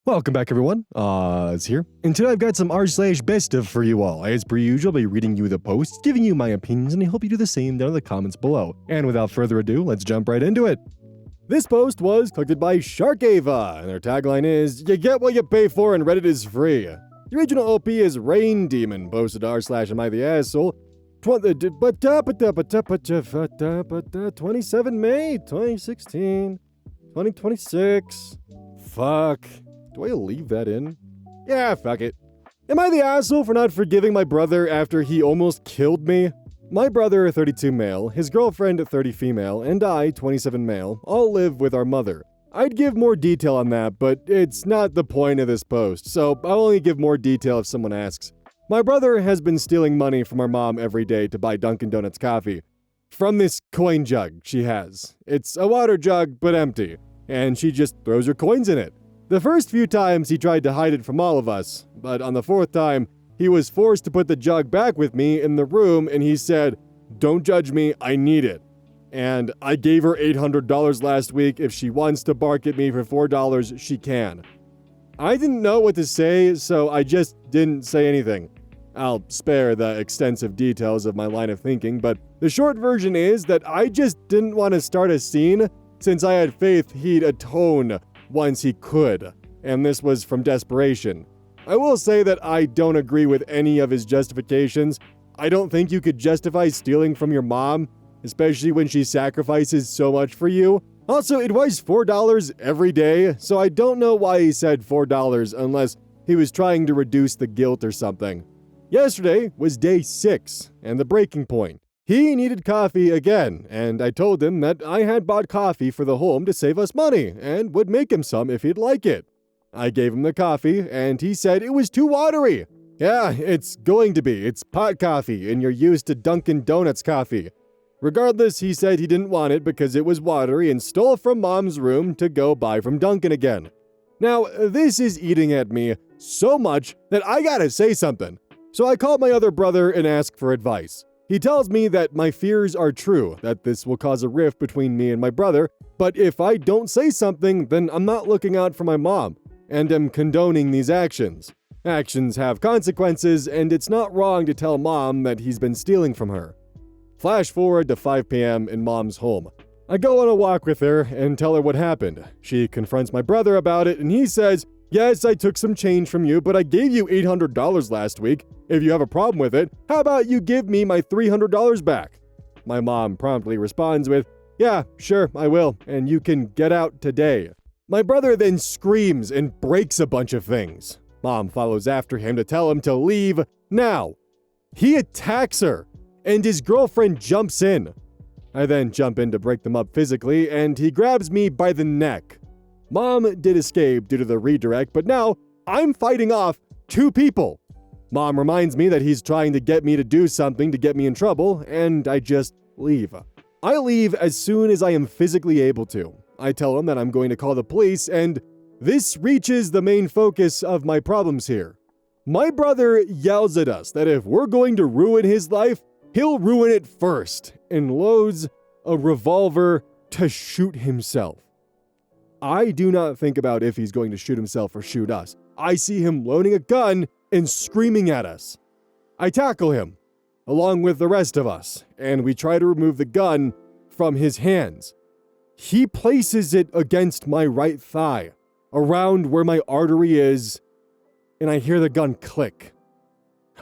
Welcome back, everyone. It's here. And today I've got some r/BestOf for you all. As per usual, I'll be reading you the posts, giving you my opinions, and I hope you do the same down in the comments below. And without further ado, let's jump right into it. This post was collected by Sharkava, and their tagline is, "You get what you pay for and Reddit is free." The original OP is Rain Demon, posted r/am I the asshole. 27 May 2016, 2026. Fuck. Do I leave that in? Yeah, fuck it. Am I the asshole for not forgiving my brother after he almost killed me? My brother, 32 male, his girlfriend, 30 female, and I, 27 male, all live with our mother. I'd give more detail on that, but it's not the point of this post, so I'll only give more detail if someone asks. My brother has been stealing money from our mom every day to buy Dunkin' Donuts coffee. From this coin jug she has. It's a water jug, but empty, and she just throws her coins in it. The first few times he tried to hide it from all of us, but on the fourth time, he was forced to put the jug back with me in the room and he said, "Don't judge me, I need it." And I gave her $800 last week. If she wants to bark at me for $4, she can. I didn't know what to say, so I just didn't say anything. I'll spare the extensive details of my line of thinking, but the short version is that I just didn't want to start a scene since I had faith he'd atone once he could, and this was from desperation. I will say that I don't agree with any of his justifications. I don't think you could justify stealing from your mom, especially when she sacrifices so much for you. Also, it was $4 every day, so I don't know why he said $4 unless he was trying to reduce the guilt or something. Yesterday was day 6, and the breaking point. He needed coffee again, and I told him that I had bought coffee for the home to save us money, and would make him some if he'd like it. I gave him the coffee, and he said it was too watery. Yeah, it's going to be. It's pot coffee, and you're used to Dunkin' Donuts coffee. Regardless, he said he didn't want it because it was watery and stole from Mom's room to go buy from Dunkin' again. Now, this is eating at me so much that I gotta say something. So I called my other brother and asked for advice. He tells me that my fears are true, that this will cause a rift between me and my brother, but if I don't say something, then I'm not looking out for my mom, and am condoning these actions. Actions have consequences, and it's not wrong to tell Mom that he's been stealing from her. Flash forward to 5 p.m. in Mom's home. I go on a walk with her and tell her what happened. She confronts my brother about it, and he says, "Yes, I took some change from you, but I gave you $800 last week. If you have a problem with it, how about you give me my $300 back?" My mom promptly responds with, "Yeah, sure, I will, and you can get out today." My brother then screams and breaks a bunch of things. Mom follows after him to tell him to leave now. He attacks her, and his girlfriend jumps in. I then jump in to break them up physically, and he grabs me by the neck. Mom did escape due to the redirect, but now I'm fighting off 2 people. Mom reminds me that he's trying to get me to do something to get me in trouble, and I just leave. I leave as soon as I am physically able to. I tell him that I'm going to call the police, and this reaches the main focus of my problems here. My brother yells at us that if we're going to ruin his life, he'll ruin it first, and loads a revolver to shoot himself. I do not think about if he's going to shoot himself or shoot us. I see him loading a gun and screaming at us. I tackle him, along with the rest of us, and we try to remove the gun from his hands. He places it against my right thigh, around where my artery is, and I hear the gun click.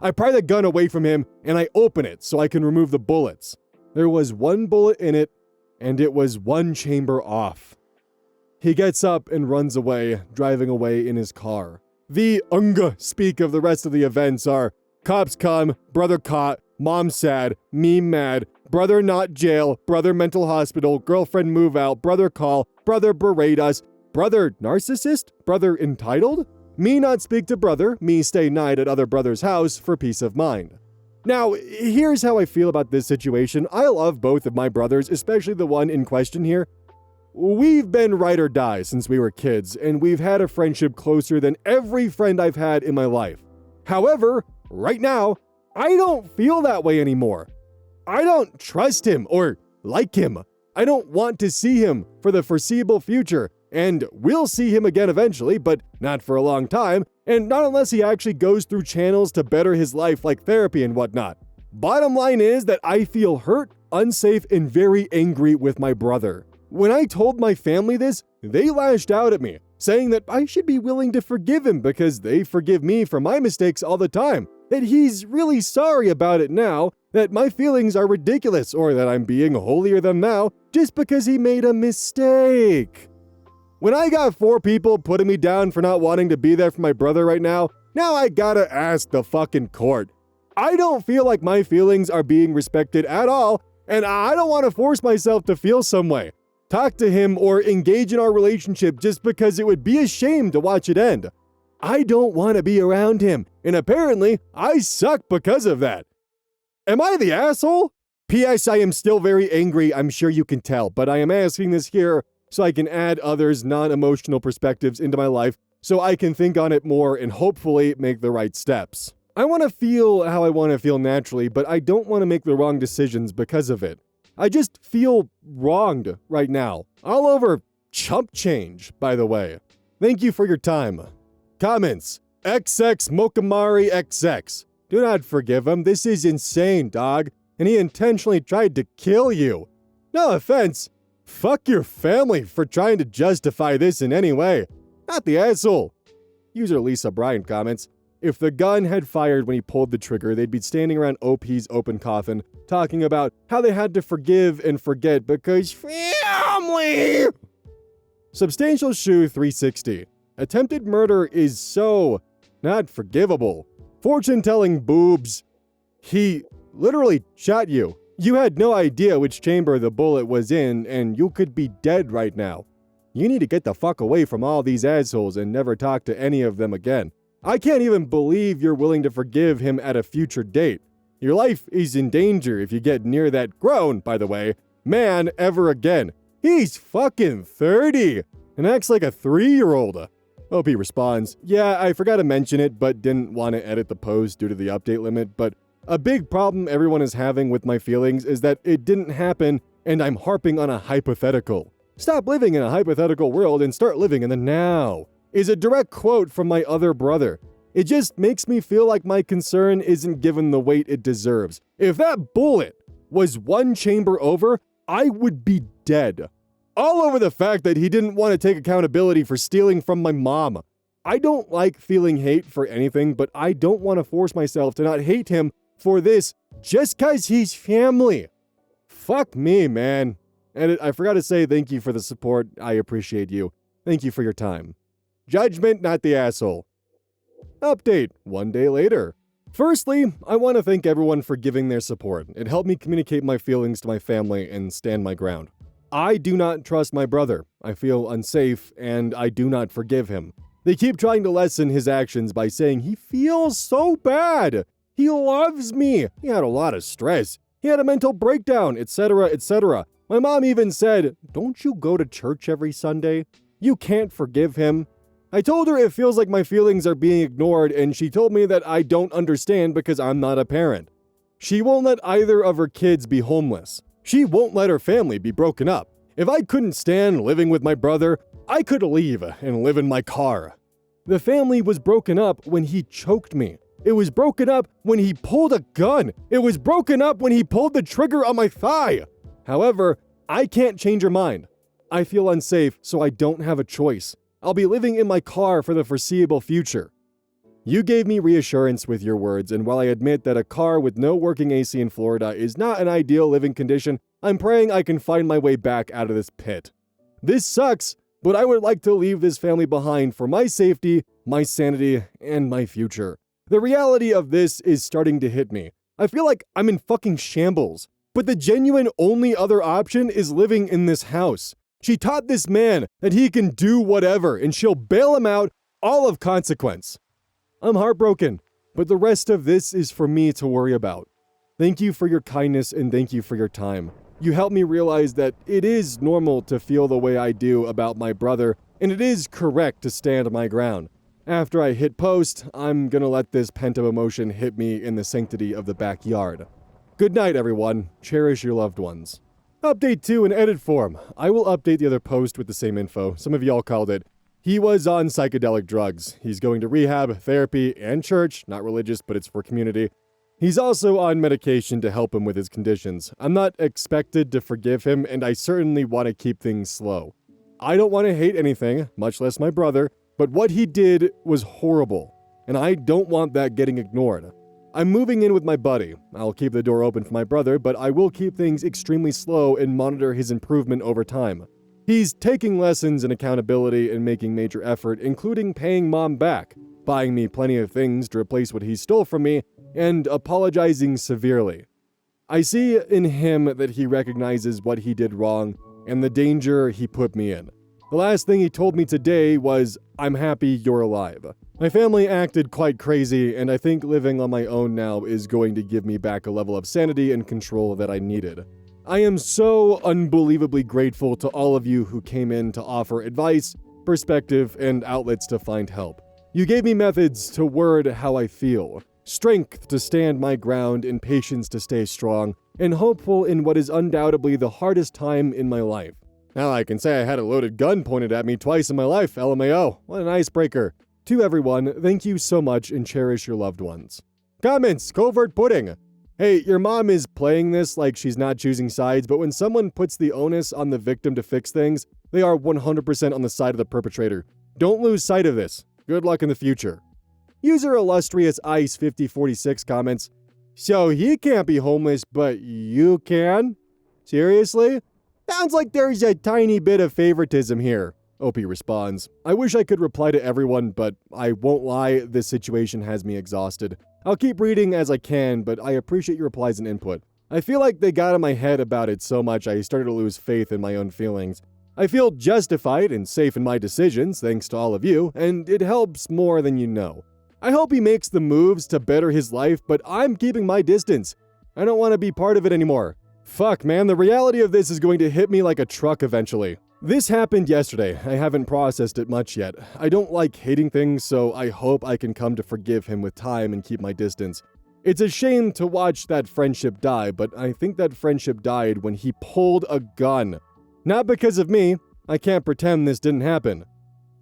I pry the gun away from him, and I open it so I can remove the bullets. There was 1 bullet in it, and it was 1 chamber off. He gets up and runs away, driving away in his car. The speak of the rest of the events are: cops come, brother caught, mom sad, me mad, brother not jail, brother mental hospital, girlfriend move out, brother call, brother berate us, brother narcissist, brother entitled, me not speak to brother, me stay night at other brother's house for peace of mind. Now, here's how I feel about this situation. I love both of my brothers, especially the one in question here. We've been ride or die since we were kids, and we've had a friendship closer than every friend I've had in my life. However, right now, I don't feel that way anymore. I don't trust him or like him. I don't want to see him for the foreseeable future. and we'll see him again eventually, but not for a long time, and not unless he actually goes through channels to better his life like therapy and whatnot. Bottom line is that I feel hurt, unsafe, and very angry with my brother. When I told my family this, they lashed out at me, saying that I should be willing to forgive him because they forgive me for my mistakes all the time, that he's really sorry about it now, that my feelings are ridiculous, or that I'm being holier than thou just because he made a mistake. When I got 4 people putting me down for not wanting to be there for my brother right now I gotta ask the fucking court. I don't feel like my feelings are being respected at all, and I don't want to force myself to feel some way, talk to him, or engage in our relationship just because it would be a shame to watch it end. I don't want to be around him, and apparently I suck because of that. Am I the asshole? P.S. I am still very angry, I'm sure you can tell, but I am asking this here so I can add others' non-emotional perspectives into my life so I can think on it more and hopefully make the right steps. I want to feel how I want to feel naturally, but I don't want to make the wrong decisions because of it. I just feel wronged right now. All over chump change, by the way. Thank you for your time. Comments. XX Mokamari XX. Do not forgive him. This is insane, dog. And he intentionally tried to kill you. No offense. Fuck your family for trying to justify this in any way. Not the asshole. User Lisa Bryant comments, if the gun had fired when he pulled the trigger, they'd be standing around OP's open coffin, talking about how they had to forgive and forget because family! Substantial Shoe 360. Attempted murder is so not forgivable. Fortune-telling boobs. He literally shot you. You had no idea which chamber the bullet was in, and you could be dead right now. You need to get the fuck away from all these assholes and never talk to any of them again. I can't even believe you're willing to forgive him at a future date. Your life is in danger if you get near that grown, by the way, man ever again. He's fucking 30 and acts like a 3-year-old. OP responds, yeah, I forgot to mention it, but didn't want to edit the post due to the update limit, but a big problem everyone is having with my feelings is that it didn't happen and I'm harping on a hypothetical. Stop living in a hypothetical world and start living in the now. Is a direct quote from my other brother. It just makes me feel like my concern isn't given the weight it deserves. If that bullet was 1 chamber over, I would be dead. All over the fact that he didn't want to take accountability for stealing from my mom. I don't like feeling hate for anything, but I don't want to force myself to not hate him for this just cause he's family. Fuck me, man. And I forgot to say thank you for the support. I appreciate you. Thank you for your time. Judgment, not the asshole. Update, 1 day later. Firstly, I want to thank everyone for giving their support. It helped me communicate my feelings to my family and stand my ground. I do not trust my brother. I feel unsafe, and I do not forgive him. They keep trying to lessen his actions by saying he feels so bad. He loves me. He had a lot of stress. He had a mental breakdown, etc., etc. My mom even said, don't you go to church every Sunday? You can't forgive him. I told her it feels like my feelings are being ignored, and she told me that I don't understand because I'm not a parent. She won't let either of her kids be homeless. She won't let her family be broken up. If I couldn't stand living with my brother, I could leave and live in my car. The family was broken up when he choked me. It was broken up when he pulled a gun. It was broken up when he pulled the trigger on my thigh. However, I can't change her mind. I feel unsafe, so I don't have a choice. I'll be living in my car for the foreseeable future. You gave me reassurance with your words, and while I admit that a car with no working AC in Florida is not an ideal living condition, I'm praying I can find my way back out of this pit. This sucks, but I would like to leave this family behind for my safety, my sanity, and my future. The reality of this is starting to hit me. I feel like I'm in fucking shambles, but the genuine only other option is living in this house. She taught this man that he can do whatever, and she'll bail him out, all of consequence. I'm heartbroken, but the rest of this is for me to worry about. Thank you for your kindness and thank you for your time. You helped me realize that it is normal to feel the way I do about my brother, and it is correct to stand my ground. After I hit post, I'm gonna let this pent-up emotion hit me in the sanctity of the backyard. Good night, everyone. Cherish your loved ones. Update 2 in edit form. I will update the other post with the same info. Some of y'all called it. He was on psychedelic drugs. He's going to rehab, therapy, and church. Not religious, but it's for community. He's also on medication to help him with his conditions. I'm not expected to forgive him, and I certainly want to keep things slow. I don't want to hate anything, much less my brother, but what he did was horrible, and I don't want that getting ignored. I'm moving in with my buddy. I'll keep the door open for my brother, but I will keep things extremely slow and monitor his improvement over time. He's taking lessons in accountability and making major effort, including paying mom back, buying me plenty of things to replace what he stole from me, and apologizing severely. I see in him that he recognizes what he did wrong and the danger he put me in. The last thing he told me today was, "I'm happy you're alive." My family acted quite crazy, and I think living on my own now is going to give me back a level of sanity and control that I needed. I am so unbelievably grateful to all of you who came in to offer advice, perspective, and outlets to find help. You gave me methods to word how I feel, strength to stand my ground, and patience to stay strong, and hopeful in what is undoubtedly the hardest time in my life. Now I can say I had a loaded gun pointed at me twice in my life, LMAO. What an icebreaker. To everyone, thank you so much and cherish your loved ones. Comments, covert pudding. Hey, your mom is playing this like she's not choosing sides, but when someone puts the onus on the victim to fix things, they are 100% on the side of the perpetrator. Don't lose sight of this. Good luck in the future. User Illustrious Ice 5046 comments, "So he can't be homeless, but you can? Seriously? Sounds like there's a tiny bit of favoritism here." OP responds, "I wish I could reply to everyone, but I won't lie, this situation has me exhausted. I'll keep reading as I can, but I appreciate your replies and input. I feel like they got in my head about it so much I started to lose faith in my own feelings. I feel justified and safe in my decisions, thanks to all of you, and it helps more than you know. I hope he makes the moves to better his life, but I'm keeping my distance. I don't want to be part of it anymore. Fuck, man, the reality of this is going to hit me like a truck eventually. This happened yesterday. I haven't processed it much yet. I don't like hating things, so I hope I can come to forgive him with time and keep my distance. It's a shame to watch that friendship die, but I think that friendship died when he pulled a gun. Not because of me. I can't pretend this didn't happen.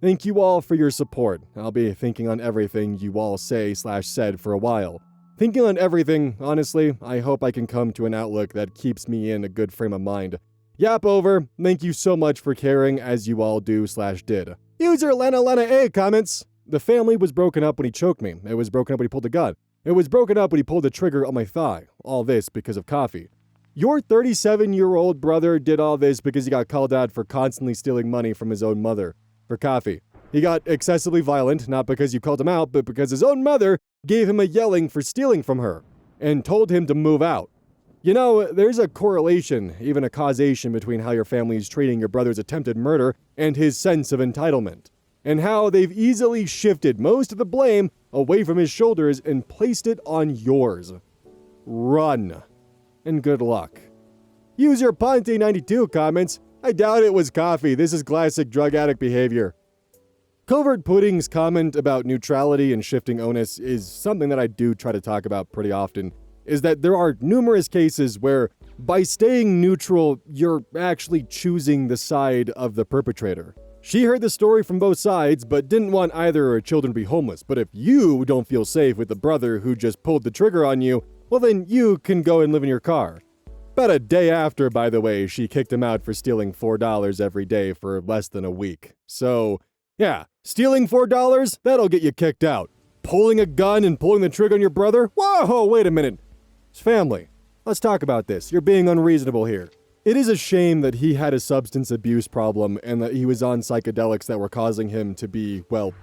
Thank you all for your support. I'll be thinking on everything you all say/said for a while. Thinking on everything, honestly, I hope I can come to an outlook that keeps me in a good frame of mind. Yap over. Thank you so much for caring as you all do/did. User Lena A comments, "The family was broken up when he choked me. It was broken up when he pulled the gun. It was broken up when he pulled the trigger on my thigh. All this because of coffee. Your 37-year-old brother did all this because he got called out for constantly stealing money from his own mother. For coffee. He got excessively violent, not because you called him out, but because his own mother gave him a yelling for stealing from her, and told him to move out. You know, there's a correlation, even a causation between how your family is treating your brother's attempted murder and his sense of entitlement, and how they've easily shifted most of the blame away from his shoulders and placed it on yours. Run. And good luck." User Ponte92 comments, "I doubt it was coffee. This is classic drug addict behavior." Covert Pudding's comment about neutrality and shifting onus is something that I do try to talk about pretty often, is that there are numerous cases where, by staying neutral, you're actually choosing the side of the perpetrator. She heard the story from both sides, but didn't want either of her children to be homeless. But if you don't feel safe with the brother who just pulled the trigger on you, well then you can go and live in your car. About a day after, by the way, she kicked him out for stealing $4 every day for less than a week. So, yeah, stealing $4, that'll get you kicked out. Pulling a gun and pulling the trigger on your brother? Whoa, wait a minute. It's family. Let's talk about this. You're being unreasonable here. It is a shame that he had a substance abuse problem and that he was on psychedelics that were causing him to be, well,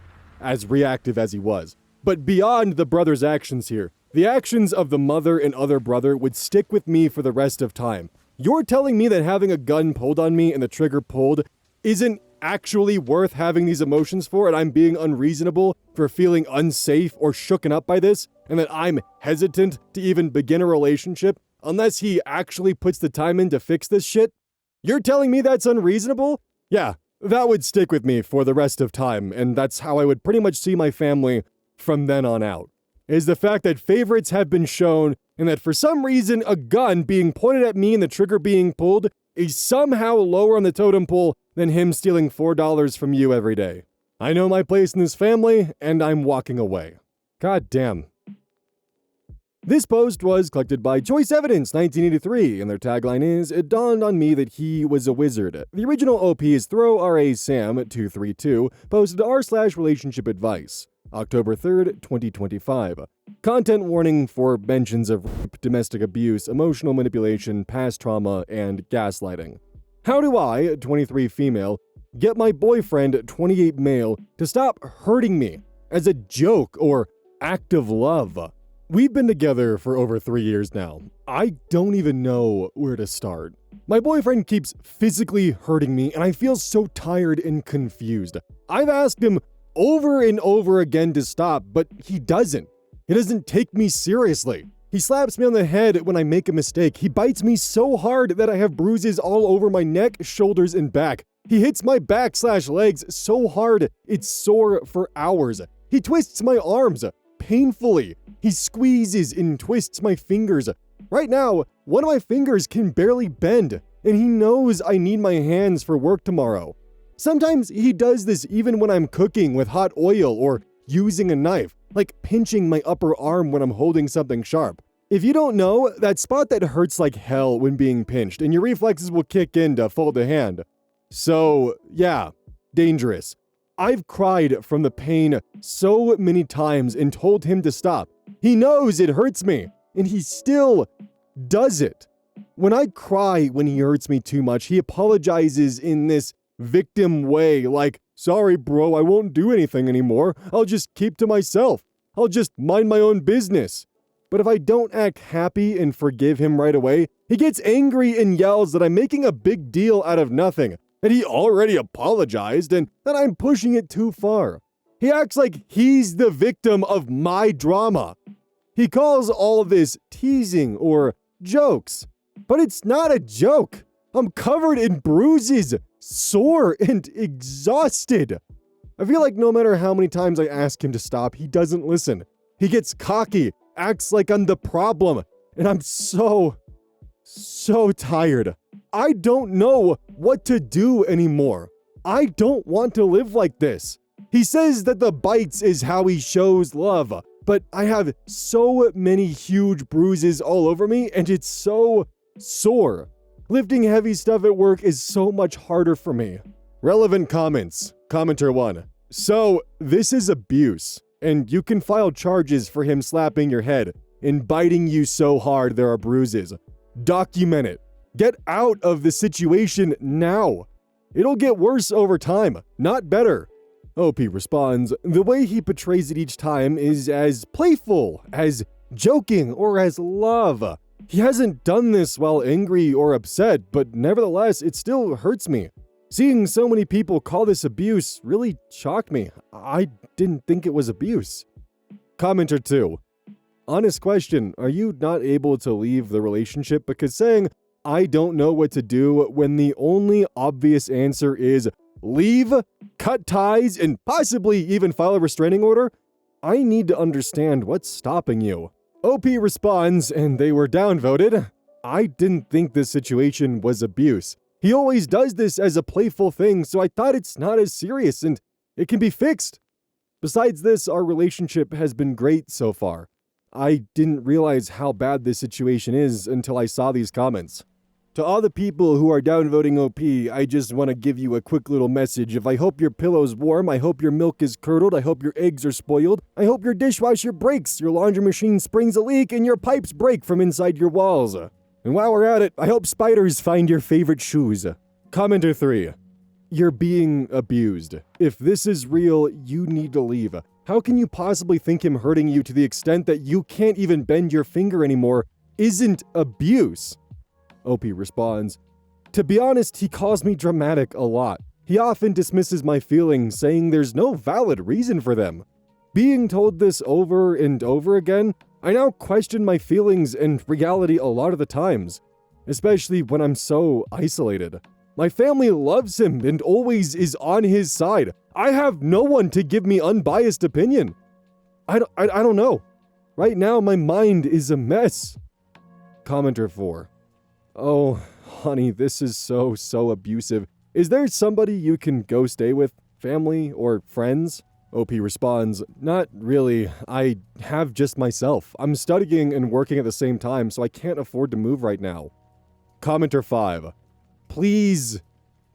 as reactive as he was. But beyond the brother's actions here, the actions of the mother and other brother would stick with me for the rest of time. You're telling me that having a gun pulled on me and the trigger pulled isn't actually worth having these emotions for, and I'm being unreasonable for feeling unsafe or shooken up by this, and that I'm hesitant to even begin a relationship unless he actually puts the time in to fix this shit? You're telling me that's unreasonable? Yeah, that would stick with me for the rest of time, and that's how I would pretty much see my family from then on out. Is the fact that favorites have been shown, and that for some reason a gun being pointed at me and the trigger being pulled is somehow lower on the totem pole than him stealing $4 from you every day. I know my place in this family, and I'm walking away. God damn. This post was collected by Choice Evidence 1983, and their tagline is, "It dawned on me that he was a wizard." The original OP is ThrowRASam232, posted r/relationship advice, October 3rd, 2025. Content warning for mentions of rape, domestic abuse, emotional manipulation, past trauma, and gaslighting. How do I, 23 female, get my boyfriend, 28 male, to stop hurting me as a joke or act of love? We've been together for over 3 years now. I don't even know where to start. My boyfriend keeps physically hurting me, and I feel so tired and confused. I've asked him over and over again to stop, but he doesn't. He doesn't take me seriously. He slaps me on the head when I make a mistake. He bites me so hard that I have bruises all over my neck, shoulders, and back. He hits my back/legs so hard it's sore for hours. He twists my arms painfully. He squeezes and twists my fingers. Right now, one of my fingers can barely bend, and he knows I need my hands for work tomorrow. Sometimes he does this even when I'm cooking with hot oil or using a knife, like pinching my upper arm when I'm holding something sharp. If you don't know, that spot that hurts like hell when being pinched, and your reflexes will kick in to fold the hand. So, yeah, dangerous. I've cried from the pain so many times and told him to stop. He knows it hurts me, and he still does it. When I cry when he hurts me too much, he apologizes in this victim way, like, "Sorry, bro, I won't do anything anymore. I'll just keep to myself. I'll just mind my own business." But if I don't act happy and forgive him right away, he gets angry and yells that I'm making a big deal out of nothing, that he already apologized, and that I'm pushing it too far. He acts like he's the victim of my drama. He calls all of this teasing or jokes, but it's not a joke. I'm covered in bruises, sore, and exhausted. I feel like no matter how many times I ask him to stop, he doesn't listen. He gets cocky, acts like I'm the problem, and I'm so tired. I don't know what to do anymore. I don't want to live like this. He says that the bites is how he shows love, but I have so many huge bruises all over me, and it's so sore. Lifting heavy stuff at work is so much harder for me. Relevant comments. Commenter 1. So, this is abuse, and you can file charges for him slapping your head and biting you so hard there are bruises. Document it. Get out of the situation now. It'll get worse over time, not better. OP responds, the way he portrays it each time is as playful, as joking, or as love. He hasn't done this while angry or upset, but nevertheless, it still hurts me. Seeing so many people call this abuse really shocked me. I didn't think it was abuse. Commenter 2. Honest question, are you not able to leave the relationship? Because saying, I don't know what to do when the only obvious answer is leave, cut ties, and possibly even file a restraining order? I need to understand what's stopping you. OP responds, and they were downvoted. I didn't think this situation was abuse. He always does this as a playful thing, so I thought it's not as serious and it can be fixed. Besides this, our relationship has been great so far. I didn't realize how bad this situation is until I saw these comments. To all the people who are downvoting OP, I just want to give you a quick little message. If I hope your pillow's warm, I hope your milk is curdled, I hope your eggs are spoiled, I hope your dishwasher breaks, your laundry machine springs a leak, and your pipes break from inside your walls. And while we're at it, I hope spiders find your favorite shoes. Commenter 3. You're being abused. If this is real, you need to leave. How can you possibly think him hurting you to the extent that you can't even bend your finger anymore isn't abuse? OP responds, to be honest, he calls me dramatic a lot. He often dismisses my feelings, saying there's no valid reason for them. Being told this over and over again, I now question my feelings and reality a lot of the times, especially when I'm so isolated. My family loves him and always is on his side. I have no one to give me unbiased opinion. I don't know. Right now, my mind is a mess. Commenter 4. Oh, honey, this is so abusive. Is there somebody you can go stay with? Family or friends? OP responds, not really. I have just myself. I'm studying and working at the same time, so I can't afford to move right now. Commenter 5. Please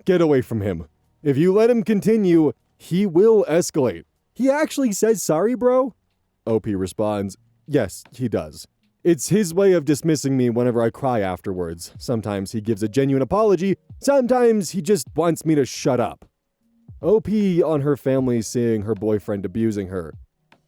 get away from him. If you let him continue, he will escalate. He actually says sorry, bro? OP responds, yes, he does. It's his way of dismissing me whenever I cry afterwards. Sometimes he gives a genuine apology, sometimes he just wants me to shut up. OP on her family seeing her boyfriend abusing her.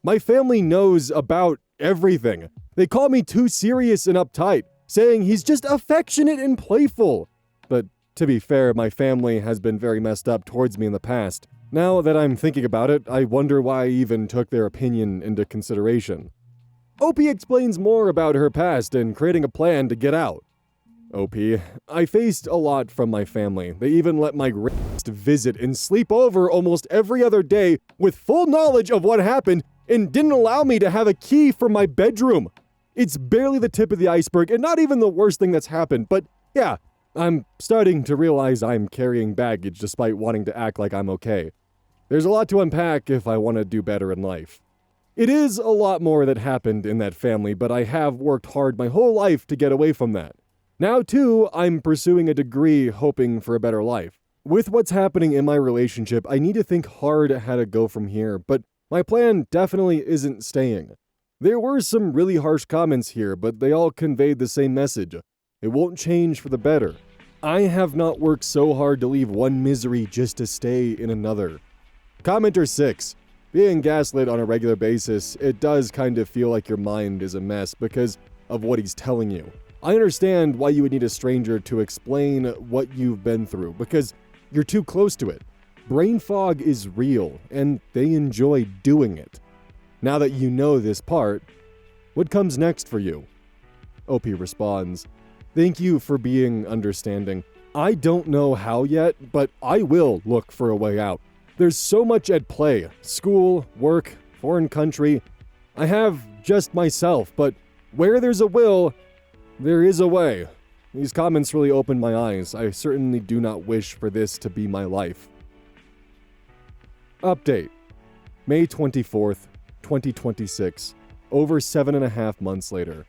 My family knows about everything. They call me too serious and uptight, saying he's just affectionate and playful. But to be fair, my family has been very messed up towards me in the past. Now that I'm thinking about it, I wonder why I even took their opinion into consideration. OP explains more about her past and creating a plan to get out. OP, I faced a lot from my family. They even let my rapist visit and sleep over almost every other day with full knowledge of what happened and didn't allow me to have a key for my bedroom. It's barely the tip of the iceberg and not even the worst thing that's happened, but yeah, I'm starting to realize I'm carrying baggage despite wanting to act like I'm okay. There's a lot to unpack if I want to do better in life. It is a lot more that happened in that family, but I have worked hard my whole life to get away from that. Now, too, I'm pursuing a degree hoping for a better life. With what's happening in my relationship, I need to think hard how to go from here, but my plan definitely isn't staying. There were some really harsh comments here, but they all conveyed the same message. It won't change for the better. I have not worked so hard to leave one misery just to stay in another. Commenter 6. Being gaslit on a regular basis, it does kind of feel like your mind is a mess because of what he's telling you. I understand why you would need a stranger to explain what you've been through, because you're too close to it. Brain fog is real, and they enjoy doing it. Now that you know this part, what comes next for you? OP responds, thank you for being understanding. I don't know how yet, but I will look for a way out. There's so much at play. School, work, foreign country. I have just myself, but where there's a will, there is a way. These comments really opened my eyes. I certainly do not wish for this to be my life. Update. May 24th, 2026. Over 7.5 months later.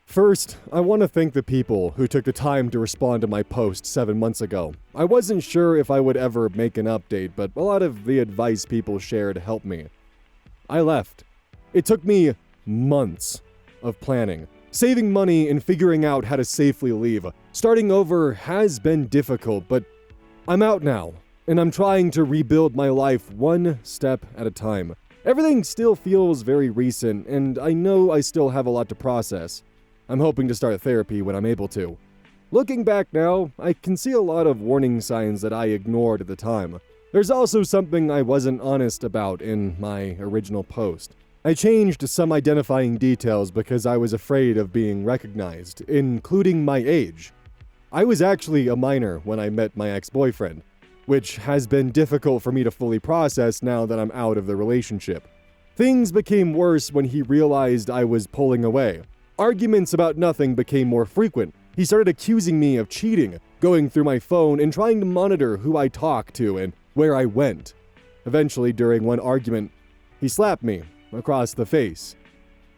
First, I want to thank the people who took the time to respond to my post 7 months ago. I wasn't sure if I would ever make an update, but a lot of the advice people shared helped me. I left. It took me months of planning, saving money and figuring out how to safely leave. Starting over has been difficult, but I'm out now, and I'm trying to rebuild my life one step at a time. Everything still feels very recent, and I know I still have a lot to process. I'm hoping to start therapy when I'm able to. Looking back now, I can see a lot of warning signs that I ignored at the time. There's also something I wasn't honest about in my original post. I changed some identifying details because I was afraid of being recognized, including my age. I was actually a minor when I met my ex-boyfriend, which has been difficult for me to fully process now that I'm out of the relationship. Things became worse when he realized I was pulling away. Arguments about nothing became more frequent. He started accusing me of cheating, going through my phone and trying to monitor who I talked to and where I went. Eventually, during one argument, he slapped me across the face.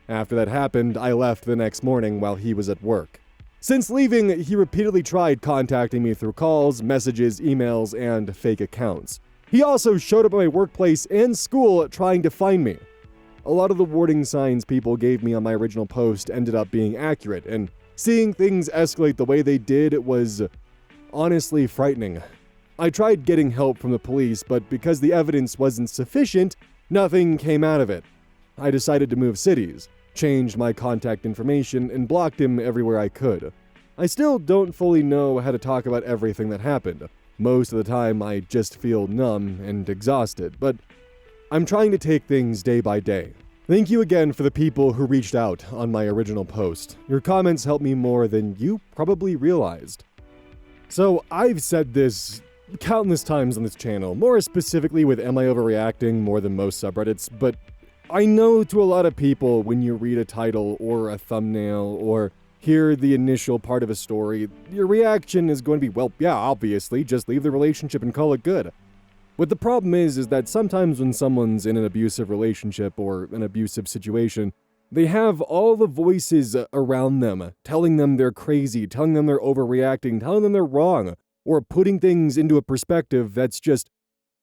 After that happened, I left the next morning while he was at work. Since leaving, he repeatedly tried contacting me through calls, messages, emails, and fake accounts. He also showed up at my workplace and school trying to find me. A lot of the warning signs people gave me on my original post ended up being accurate, and seeing things escalate the way they did was honestly frightening. I tried getting help from the police, but because the evidence wasn't sufficient, nothing came out of it. I decided to move cities, changed my contact information, and blocked him everywhere I could. I still don't fully know how to talk about everything that happened. Most of the time, I just feel numb and exhausted, but I'm trying to take things day by day. Thank you again for the people who reached out on my original post. Your comments helped me more than you probably realized. So I've said this countless times on this channel, more specifically with Am I Overreacting more than most subreddits, but I know to a lot of people when you read a title or a thumbnail or hear the initial part of a story, your reaction is going to be, well, yeah, obviously, just leave the relationship and call it good. What the problem is that sometimes when someone's in an abusive relationship or an abusive situation, they have all the voices around them, telling them they're crazy, telling them they're overreacting, telling them they're wrong, or putting things into a perspective that's just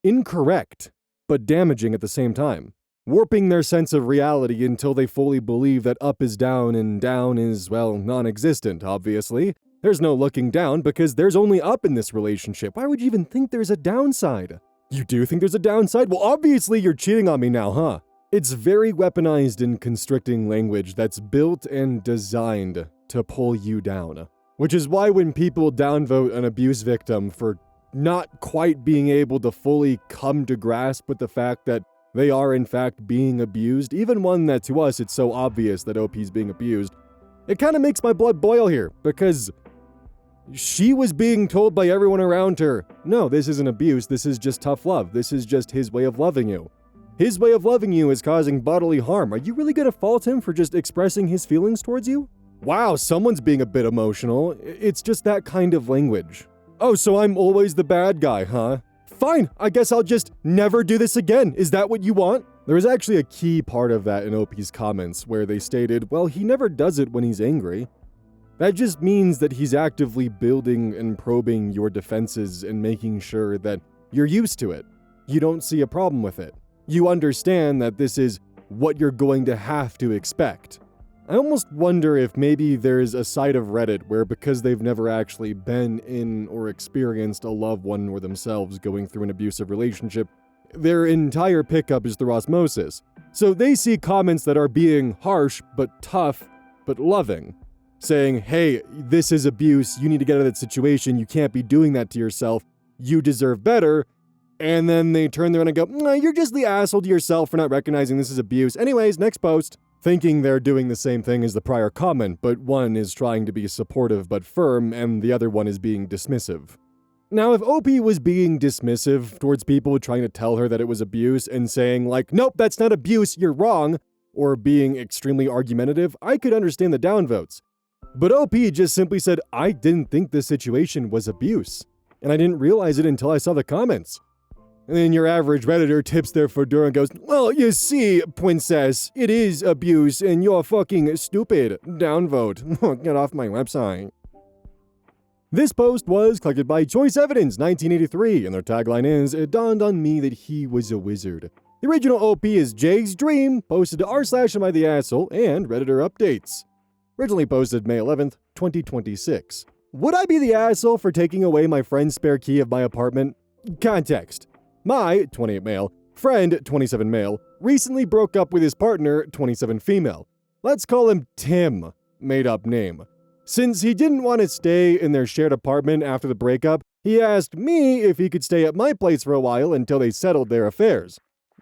incorrect, but damaging at the same time. Warping their sense of reality until they fully believe that up is down and down is, well, non-existent, obviously. There's no looking down because there's only up in this relationship. Why would you even think there's a downside? You do think there's a downside? Well, obviously you're cheating on me now, huh? It's very weaponized and constricting language that's built and designed to pull you down. Which is why when people downvote an abuse victim for not quite being able to fully come to grasp with the fact that they are in fact being abused, even one that to us it's so obvious that OP's being abused, it kind of makes my blood boil here, because she was being told by everyone around her, no, this isn't abuse, this is just tough love, this is just his way of loving you. His way of loving you is causing bodily harm. Are you really gonna fault him for just expressing his feelings towards you? Wow, someone's being a bit emotional. It's just that kind of language. Oh, so I'm always the bad guy, huh? Fine, I guess I'll just never do this again. Is that what you want? There was actually a key part of that in OP's comments where they stated, well, he never does it when he's angry. That just means that he's actively building and probing your defenses and making sure that you're used to it. You don't see a problem with it. You understand that this is what you're going to have to expect. I almost wonder if maybe there's a side of Reddit where, because they've never actually been in or experienced a loved one or themselves going through an abusive relationship, their entire pickup is through osmosis. So they see comments that are being harsh, but tough, but loving. Saying, hey, this is abuse, you need to get out of that situation, you can't be doing that to yourself, you deserve better. And then they turn around and go, no, you're just the asshole to yourself for not recognizing this is abuse. Anyways, next post. Thinking they're doing the same thing as the prior comment, but one is trying to be supportive but firm, and the other one is being dismissive. Now, if OP was being dismissive towards people trying to tell her that it was abuse and saying like, nope, that's not abuse, you're wrong, or being extremely argumentative, I could understand the downvotes. But OP just simply said, I didn't think this situation was abuse, and I didn't realize it until I saw the comments. And then your average Redditor tips their fedora and goes, well, you see, princess, it is abuse and you're fucking stupid. Downvote. Get off my website. This post was collected by Choice Evidence 1983, and their tagline is, it dawned on me that he was a wizard. The original OP is Jay's Dream, posted to r/AmITheAsshole and Redditor updates. Originally posted May 11th, 2026. Would I be the asshole for taking away my friend's spare key of my apartment? Context. My, 28 male, friend, 27 male, recently broke up with his partner, 27 female. Let's call him Tim, made up name. Since he didn't want to stay in their shared apartment after the breakup, he asked me if he could stay at my place for a while until they settled their affairs.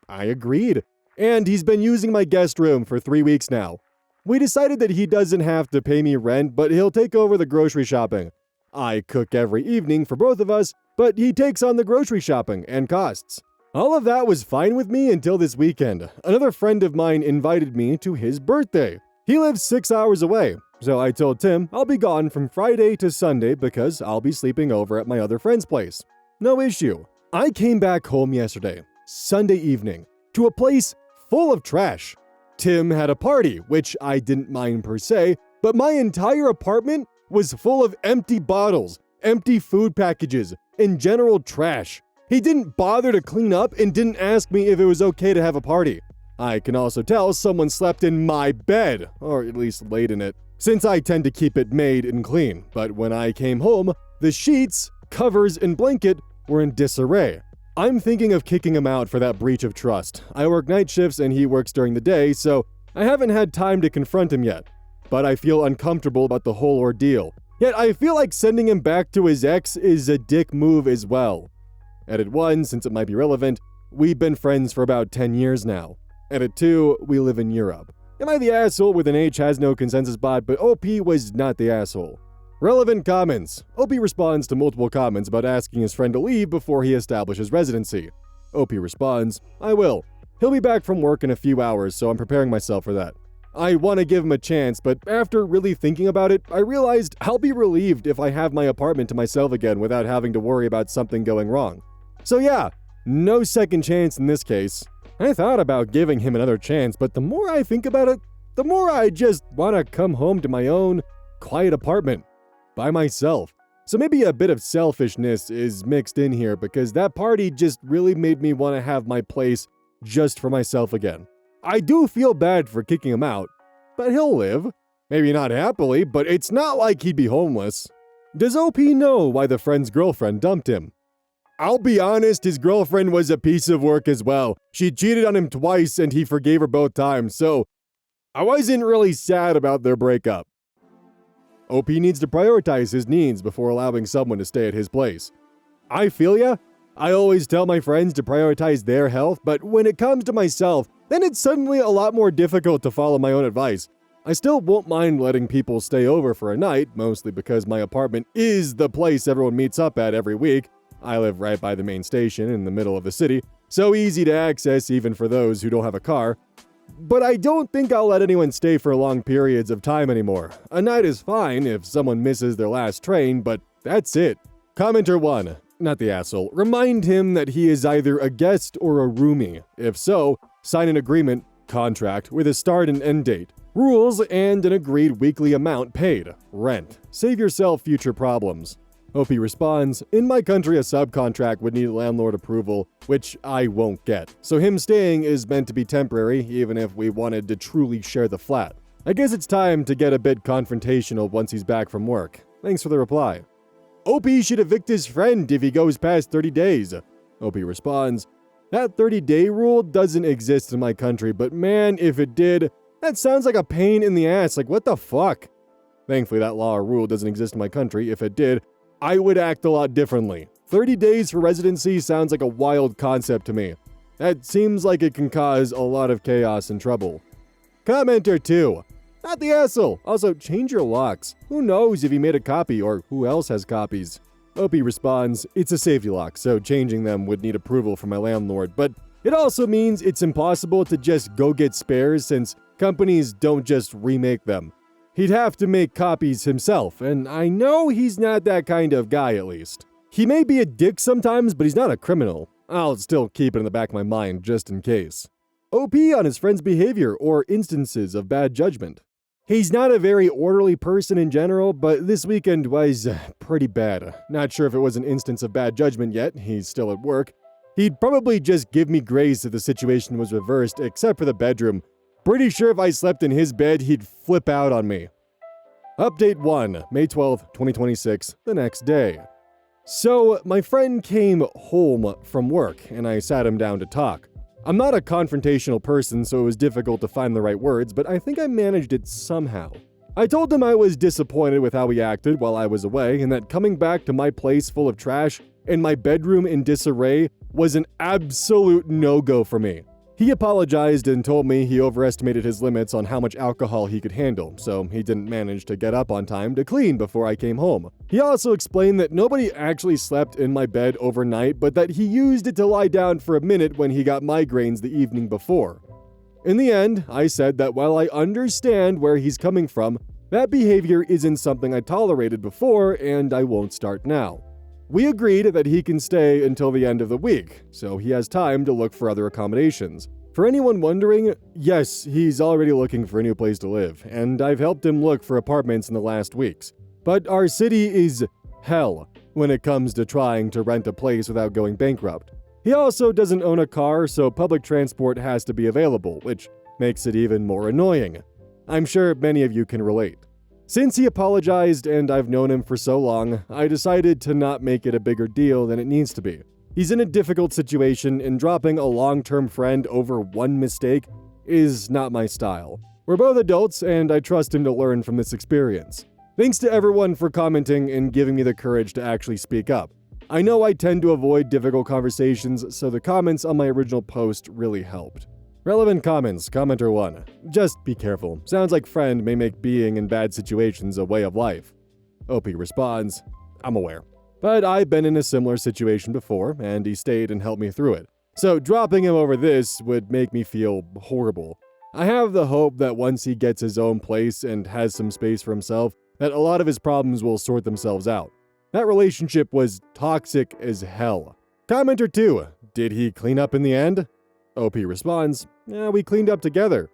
I agreed, and he's been using my guest room for 3 weeks now. We decided that he doesn't have to pay me rent, but he'll take over the grocery shopping. I cook every evening for both of us, but he takes on the grocery shopping and costs. All of that was fine with me until this weekend. Another friend of mine invited me to his birthday. He lives 6 hours away, so I told Tim I'll be gone from Friday to Sunday because I'll be sleeping over at my other friend's place. No issue. I came back home yesterday, Sunday evening, to a place full of trash. Tim had a party, which I didn't mind per se, but my entire apartment was full of empty bottles, empty food packages, and general trash. He didn't bother to clean up and didn't ask me if it was okay to have a party. I can also tell someone slept in my bed, or at least laid in it, since I tend to keep it made and clean. But when I came home, the sheets, covers, and blanket were in disarray. I'm thinking of kicking him out for that breach of trust. I work night shifts and he works during the day, so I haven't had time to confront him yet. But I feel uncomfortable about the whole ordeal. Yet I feel like sending him back to his ex is a dick move as well. Edit 1, since it might be relevant, we've been friends for about 10 years now. Edit 2, we live in Europe. Am I the asshole with an H has no consensus bot, but OP was not the asshole. Relevant comments. OP responds to multiple comments about asking his friend to leave before he establishes residency. OP responds, I will. He'll be back from work in a few hours, so I'm preparing myself for that. I want to give him a chance, but after really thinking about it, I realized I'll be relieved if I have my apartment to myself again without having to worry about something going wrong. So yeah, no second chance in this case. I thought about giving him another chance, but the more I think about it, the more I just want to come home to my own quiet apartment by myself. So maybe a bit of selfishness is mixed in here because that party just really made me want to have my place just for myself again. I do feel bad for kicking him out, but he'll live. Maybe not happily, but it's not like he'd be homeless. Does OP know why the friend's girlfriend dumped him? I'll be honest, his girlfriend was a piece of work as well. She cheated on him twice and he forgave her both times, so I wasn't really sad about their breakup. OP needs to prioritize his needs before allowing someone to stay at his place. I feel ya. I always tell my friends to prioritize their health, but when it comes to myself, then it's suddenly a lot more difficult to follow my own advice. I still won't mind letting people stay over for a night, mostly because my apartment is the place everyone meets up at every week. I live right by the main station in the middle of the city, so easy to access even for those who don't have a car. But I don't think I'll let anyone stay for long periods of time anymore. A night is fine if someone misses their last train, but that's it. Commenter 1, not the asshole, remind him that he is either a guest or a roomie. If so, sign an agreement, contract, with a start and end date, rules, and an agreed weekly amount paid, rent. Save yourself future problems. OP responds, in my country a subcontract would need landlord approval, which I won't get. So him staying is meant to be temporary, even if we wanted to truly share the flat. I guess it's time to get a bit confrontational once he's back from work. Thanks for the reply. OP should evict his friend if he goes past 30 days. OP responds, that 30-day rule doesn't exist in my country, but man, if it did, that sounds like a pain in the ass, like what the fuck? Thankfully that law or rule doesn't exist in my country. If it did, I would act a lot differently. 30 days for residency sounds like a wild concept to me. That seems like it can cause a lot of chaos and trouble. Commenter 2. Not the asshole. Also, change your locks. Who knows if he made a copy or who else has copies? OP responds, it's a safety lock, so changing them would need approval from my landlord, but it also means it's impossible to just go get spares since companies don't just remake them. He'd have to make copies himself, and I know he's not that kind of guy at least. He may be a dick sometimes, but he's not a criminal. I'll still keep it in the back of my mind just in case. OP on his friend's behavior or instances of bad judgment. He's not a very orderly person in general, but this weekend was pretty bad. Not sure if it was an instance of bad judgment yet, he's still at work. He'd probably just give me grace if the situation was reversed, except for the bedroom. Pretty sure if I slept in his bed, he'd flip out on me. Update 1, May 12th, 2026, the next day. So, my friend came home from work, and I sat him down to talk. I'm not a confrontational person, so it was difficult to find the right words, but I think I managed it somehow. I told him I was disappointed with how he acted while I was away, and that coming back to my place full of trash and my bedroom in disarray was an absolute no-go for me. He apologized and told me he overestimated his limits on how much alcohol he could handle, so he didn't manage to get up on time to clean before I came home. He also explained that nobody actually slept in my bed overnight, but that he used it to lie down for a minute when he got migraines the evening before. In the end, I said that while I understand where he's coming from, that behavior isn't something I tolerated before and I won't start now. We agreed that he can stay until the end of the week, so he has time to look for other accommodations. For anyone wondering, yes, he's already looking for a new place to live, and I've helped him look for apartments in the last weeks. But our city is hell when it comes to trying to rent a place without going bankrupt. He also doesn't own a car, so public transport has to be available, which makes it even more annoying. I'm sure many of you can relate. Since he apologized and I've known him for so long, I decided to not make it a bigger deal than it needs to be. He's in a difficult situation, and dropping a long-term friend over one mistake is not my style. We're both adults, and I trust him to learn from this experience. Thanks to everyone for commenting and giving me the courage to actually speak up. I know I tend to avoid difficult conversations, so the comments on my original post really helped. Relevant comments, commenter 1. Just be careful. Sounds like friend may make being in bad situations a way of life. OP responds, I'm aware. But I've been in a similar situation before, and he stayed and helped me through it. So dropping him over this would make me feel horrible. I have the hope that once he gets his own place and has some space for himself, that a lot of his problems will sort themselves out. That relationship was toxic as hell. Commenter 2, did he clean up in the end? OP responds, yeah, we cleaned up together.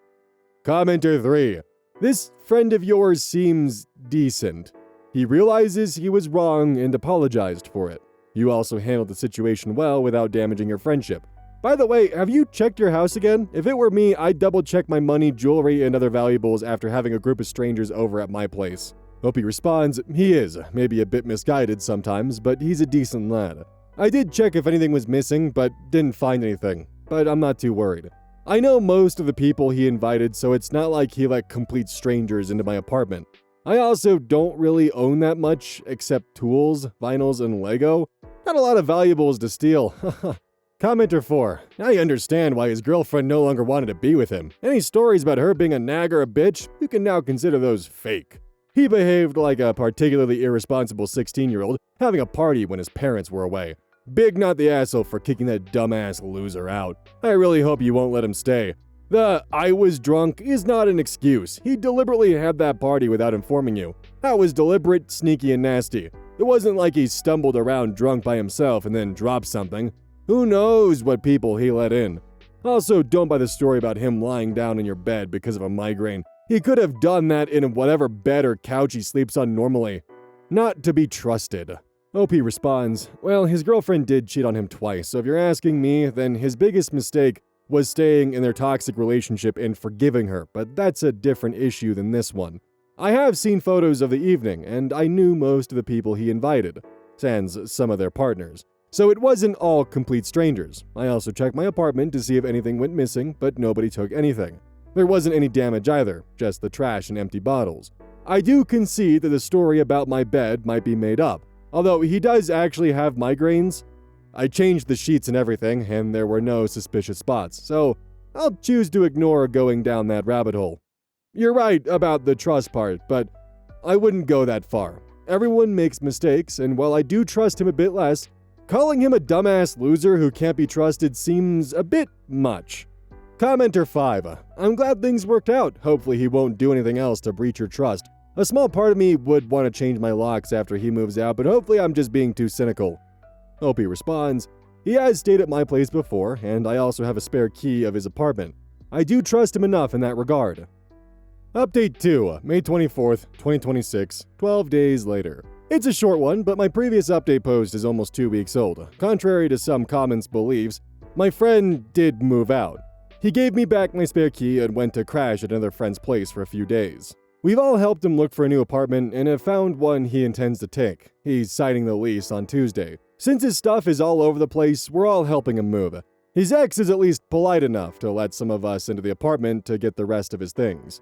Commenter 3, this friend of yours seems decent. He realizes he was wrong and apologized for it. You also handled the situation well without damaging your friendship. By the way, have you checked your house again? If it were me, I'd double check my money, jewelry, and other valuables after having a group of strangers over at my place. OP responds, he is, maybe a bit misguided sometimes, but he's a decent lad. I did check if anything was missing, but didn't find anything. But I'm not too worried. I know most of the people he invited, so it's not like he let complete strangers into my apartment. I also don't really own that much, except tools, vinyls, and Lego. Not a lot of valuables to steal. Commenter 4, I understand why his girlfriend no longer wanted to be with him. Any stories about her being a nag or a bitch, you can now consider those fake. He behaved like a particularly irresponsible 16-year-old having a party when his parents were away. Big not the asshole for kicking that dumbass loser out. I really hope you won't let him stay. The "I was drunk" is not an excuse. He deliberately had that party without informing you. That was deliberate, sneaky, and nasty. It wasn't like he stumbled around drunk by himself and then dropped something. Who knows what people he let in. Also, don't buy the story about him lying down in your bed because of a migraine. He could have done that in whatever bed or couch he sleeps on normally. Not to be trusted. OP responds, well, his girlfriend did cheat on him twice, so if you're asking me, then his biggest mistake was staying in their toxic relationship and forgiving her, but that's a different issue than this one. I have seen photos of the evening, and I knew most of the people he invited, sans some of their partners. So it wasn't all complete strangers. I also checked my apartment to see if anything went missing, but nobody took anything. There wasn't any damage either, just the trash and empty bottles. I do concede that the story about my bed might be made up, although he does actually have migraines. I changed the sheets and everything, and there were no suspicious spots, so I'll choose to ignore going down that rabbit hole. You're right about the trust part, but I wouldn't go that far. Everyone makes mistakes, and while I do trust him a bit less, calling him a dumbass loser who can't be trusted seems a bit much. Commenter 5, I'm glad things worked out. Hopefully he won't do anything else to breach your trust. A small part of me would want to change my locks after he moves out, but hopefully I'm just being too cynical. OP responds, he has stayed at my place before, and I also have a spare key of his apartment. I do trust him enough in that regard. Update 2, May 24th, 2026, 12 days later. It's a short one, but my previous update post is almost 2 weeks old. Contrary to some comments' beliefs, my friend did move out. He gave me back my spare key and went to crash at another friend's place for a few days. We've all helped him look for a new apartment and have found one he intends to take. He's signing the lease on Tuesday. Since his stuff is all over the place, we're all helping him move. His ex is at least polite enough to let some of us into the apartment to get the rest of his things.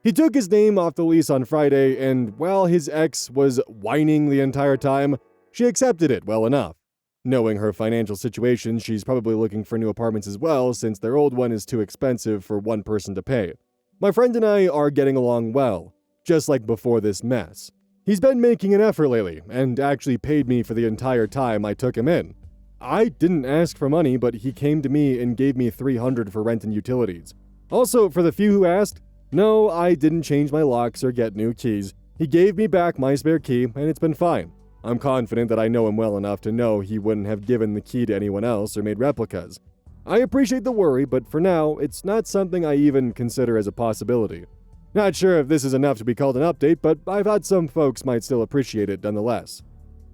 He took his name off the lease on Friday, and while his ex was whining the entire time, she accepted it well enough. Knowing her financial situation, she's probably looking for new apartments as well, since their old one is too expensive for one person to pay. My friend and I are getting along well, just like before this mess. He's been making an effort lately, and actually paid me for the entire time I took him in. I didn't ask for money, but he came to me and gave me $300 for rent and utilities. Also, for the few who asked, no, I didn't change my locks or get new keys. He gave me back my spare key, and it's been fine. I'm confident that I know him well enough to know he wouldn't have given the key to anyone else or made replicas. I appreciate the worry, but for now, it's not something I even consider as a possibility. Not sure if this is enough to be called an update, but I thought some folks might still appreciate it nonetheless.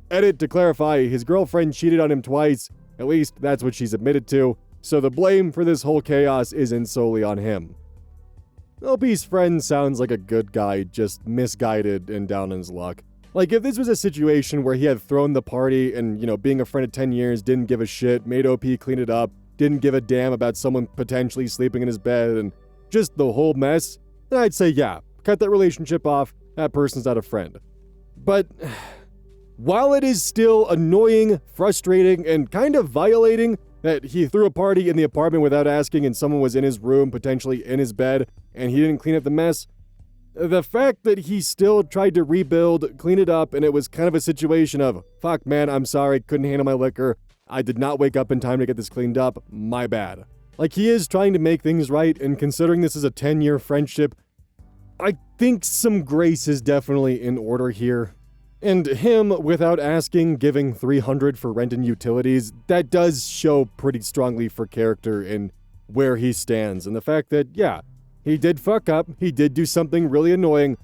Edit to clarify, his girlfriend cheated on him twice, at least that's what she's admitted to, so the blame for this whole chaos isn't solely on him. LP's friend sounds like a good guy, just misguided and down on his luck. Like, if this was a situation where he had thrown the party and, being a friend of 10 years, didn't give a shit, made OP clean it up, didn't give a damn about someone potentially sleeping in his bed, and just the whole mess, then I'd say, yeah, cut that relationship off, that person's not a friend. But while it is still annoying, frustrating, and kind of violating that he threw a party in the apartment without asking and someone was in his room, potentially in his bed, and he didn't clean up the mess, the fact that he still tried to rebuild, clean it up, and it was kind of a situation of, fuck man, I'm sorry, couldn't handle my liquor, I did not wake up in time to get this cleaned up, my bad. Like, he is trying to make things right, and considering this is a 10-year friendship, I think some grace is definitely in order here. And him, without asking, giving $300 for rent and utilities, that does show pretty strongly for character and where he stands. And the fact that, yeah, he did fuck up, he did do something really annoying,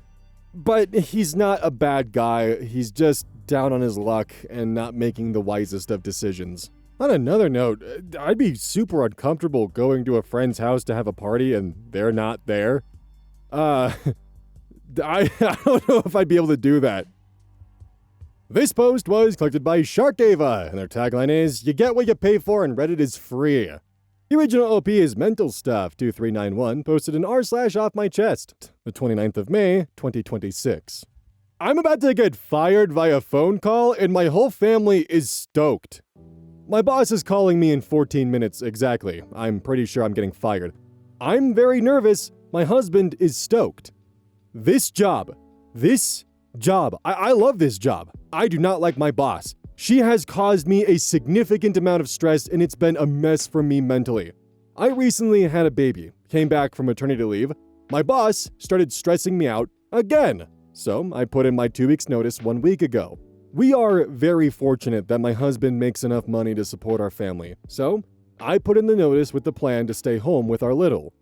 but he's not a bad guy, he's just down on his luck and not making the wisest of decisions. On another note, I'd be super uncomfortable going to a friend's house to have a party and they're not there. I don't know if I'd be able to do that. This post was collected by Sharkava, and their tagline is, "You get what you pay for and Reddit is free." The original OP is Mental Stuff 2391, posted in r/offmychest, the 29th of May, 2026. I'm about to get fired via phone call, and my whole family is stoked. My boss is calling me in 14 minutes exactly. I'm pretty sure I'm getting fired. I'm very nervous. My husband is stoked. This job, I love this job. I do not like my boss. She has caused me a significant amount of stress, and it's been a mess for me mentally. I recently had a baby, came back from maternity leave. My boss started stressing me out again. So I put in my 2 weeks notice 1 week ago. We are very fortunate that my husband makes enough money to support our family. So I put in the notice with the plan to stay home with our little.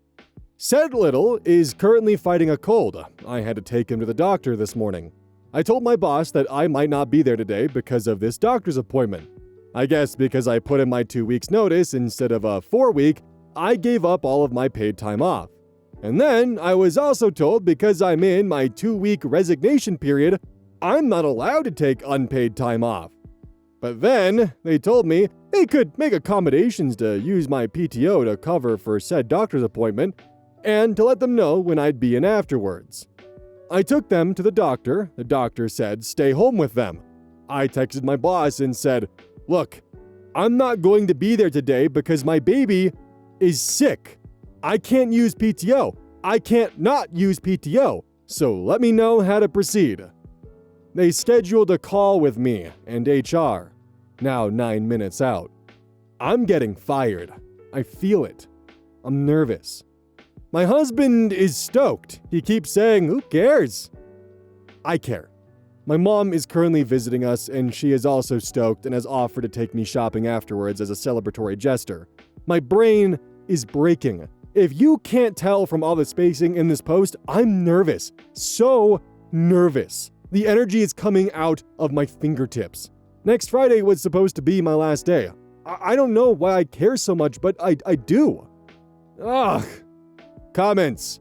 Said little is currently fighting a cold. I had to take him to the doctor this morning. I told my boss that I might not be there today because of this doctor's appointment. I guess because I put in my 2 weeks notice instead of a 4-week, I gave up all of my paid time off. And then I was also told because I'm in my 2-week resignation period, I'm not allowed to take unpaid time off. But then they told me they could make accommodations to use my PTO to cover for said doctor's appointment and to let them know when I'd be in afterwards. I took them to the doctor. The doctor said stay home with them. I texted my boss and said, look, I'm not going to be there today because my baby is sick. I can't use PTO. I can't not use PTO. So let me know how to proceed. They scheduled a call with me and HR. Now 9 minutes out. I'm getting fired. I feel it. I'm nervous. My husband is stoked. He keeps saying, who cares? I care. My mom is currently visiting us, and she is also stoked and has offered to take me shopping afterwards as a celebratory gesture. My brain is breaking. If you can't tell from all the spacing in this post, I'm nervous. So nervous. The energy is coming out of my fingertips. Next Friday was supposed to be my last day. I don't know why I care so much, but I do. Ugh. Comments.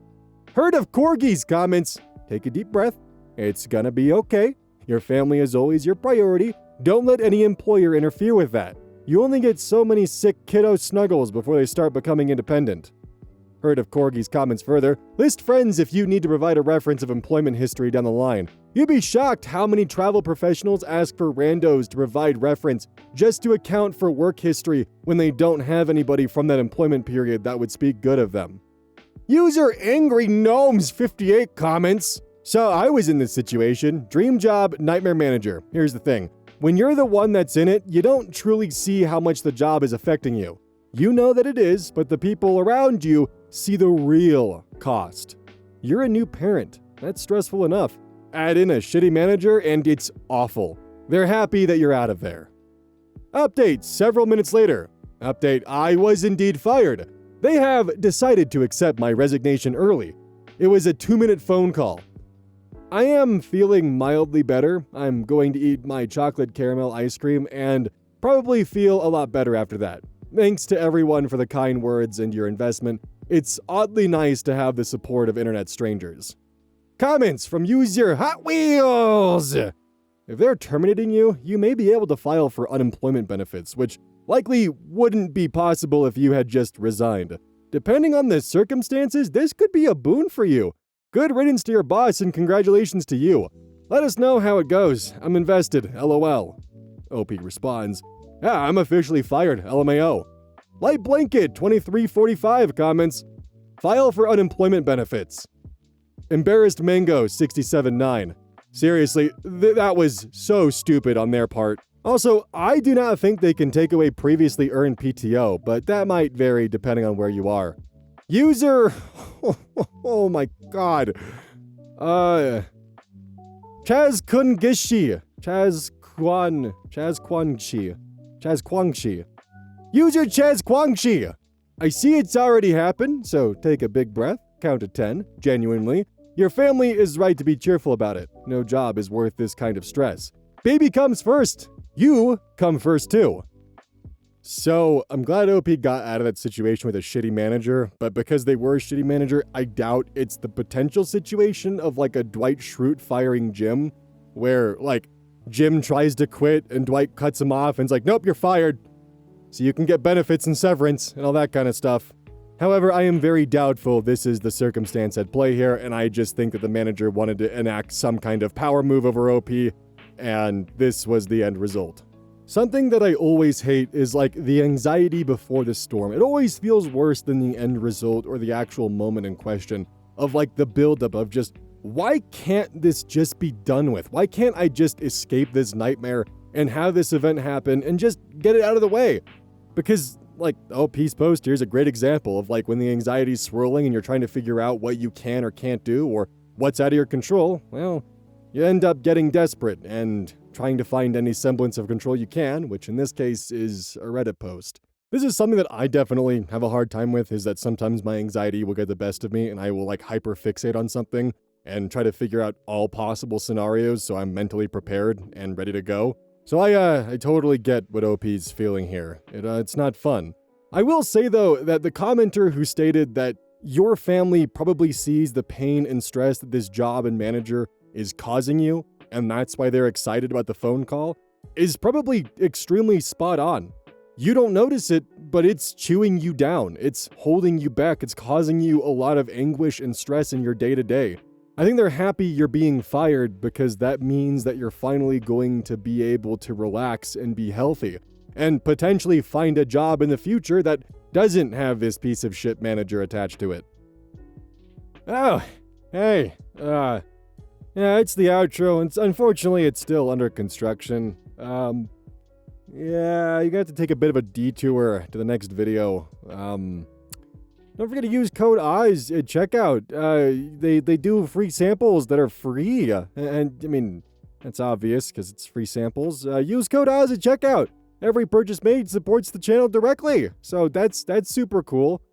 Heard of Corgis comments. Take a deep breath. It's gonna be okay. Your family is always your priority. Don't let any employer interfere with that. You only get so many sick kiddo snuggles before they start becoming independent. Heard of Corgis comments further. List friends if you need to provide a reference of employment history down the line. You'd be shocked how many travel professionals ask for randos to provide reference just to account for work history when they don't have anybody from that employment period that would speak good of them. User Angry Gnomes 58 comments. So I was in this situation. Dream job, nightmare manager. Here's the thing. When you're the one that's in it, you don't truly see how much the job is affecting you. You know that it is, but the people around you see the real cost. You're a new parent. That's stressful enough. Add in a shitty manager and it's awful. They're happy that you're out of there. Update several minutes later. Update, I was indeed fired. They have decided to accept my resignation early. It was a 2-minute phone call. I am feeling mildly better. I'm going to eat my chocolate caramel ice cream and probably feel a lot better after that. Thanks to everyone for the kind words and your investment. It's oddly nice to have the support of internet strangers. Comments from user Hot Wheels. If they're terminating you, you may be able to file for unemployment benefits, which likely wouldn't be possible if you had just resigned. Depending on the circumstances, this could be a boon for you. Good riddance to your boss and congratulations to you. Let us know how it goes. I'm invested, LOL. OP responds, yeah, I'm officially fired, LMAO. Light Blanket 2345 comments, file for unemployment benefits. Embarrassed Mango 679. Seriously, that was so stupid on their part. Also, I do not think they can take away previously earned PTO, but that might vary depending on where you are. User, oh my god. Chaz Kungishi, Chaz Kwangshi. User Chaz Kwangshi. I see it's already happened, so take a big breath, count to 10, genuinely. Your family is right to be cheerful about it. No job is worth this kind of stress. Baby comes first. You come first too. So, I'm glad OP got out of that situation with a shitty manager, but because they were a shitty manager, I doubt it's the potential situation of like a Dwight Schrute firing Jim, where like Jim tries to quit and Dwight cuts him off and is like, nope, you're fired. So you can get benefits and severance and all that kind of stuff. However, I am very doubtful this is the circumstance at play here, and I just think that the manager wanted to enact some kind of power move over OP, and this was the end result. Something that I always hate is like the anxiety before the storm. It always feels worse than the end result or the actual moment in question of like the buildup of just, why can't this just be done with? Why can't I just escape this nightmare and have this event happen and just get it out of the way? Because like OP's post here's a great example of like when the anxiety's swirling and you're trying to figure out what you can or can't do or what's out of your control, well, you end up getting desperate and trying to find any semblance of control you can, which in this case is a Reddit post. This is something that I definitely have a hard time with, is that sometimes my anxiety will get the best of me and I will like hyperfixate on something and try to figure out all possible scenarios so I'm mentally prepared and ready to go. So I totally get what OP's feeling here. It's not fun. I will say though that the commenter who stated that your family probably sees the pain and stress that this job and manager is causing you, and that's why they're excited about the phone call, is probably extremely spot on. You don't notice it, but it's chewing you down. It's holding you back. It's causing you a lot of anguish and stress in your day-to-day. I think they're happy you're being fired because that means that you're finally going to be able to relax and be healthy, and potentially find a job in the future that doesn't have this piece of shit manager attached to it. Oh, hey, yeah, it's the outro, and unfortunately it's still under construction. Yeah, you got to take a bit of a detour to the next video. Don't forget to use code EYES at checkout. They do free samples that are free, and I mean, that's obvious because it's free samples. Use code EYES at checkout. Every purchase made supports the channel directly, so that's super cool.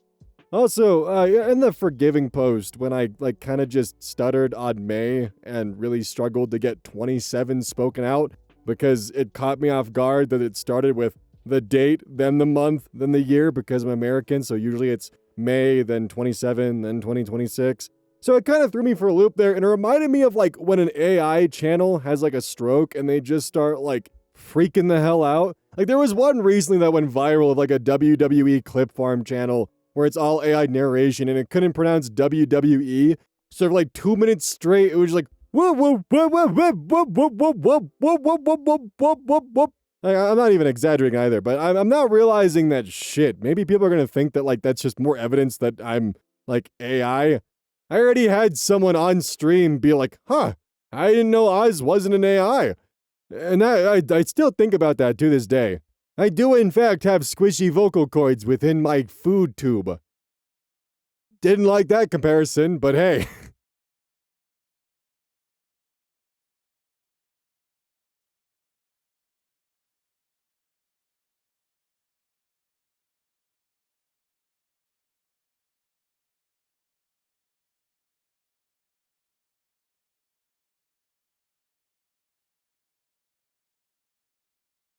Also, in the forgiving post, when I like kind of just stuttered on May and really struggled to get 27 spoken out because it caught me off guard that it started with the date, then the month, then the year, because I'm American, so usually it's May, then 27, then 2026. So it kind of threw me for a loop there, and it reminded me of like when an AI channel has like a stroke and they just start like freaking the hell out. Like there was one recently that went viral of like a WWE clip farm channel where it's all AI narration and it couldn't pronounce WWE. So for like 2 minutes straight, it was like, whoa, whoa, whoa, whoa, whoa, whoa, whoa, whoa, whoa, whoa, whoa, whoa, whoa, whoa, whoa. I'm not even exaggerating either, but I'm not realizing that shit. Maybe people are going to think that like that's just more evidence that I'm like AI. I already had someone on stream be like, huh, I didn't know Oz wasn't an AI. And I still think about that to this day. I do in fact have squishy vocal cords within my food tube. Didn't like that comparison, but hey.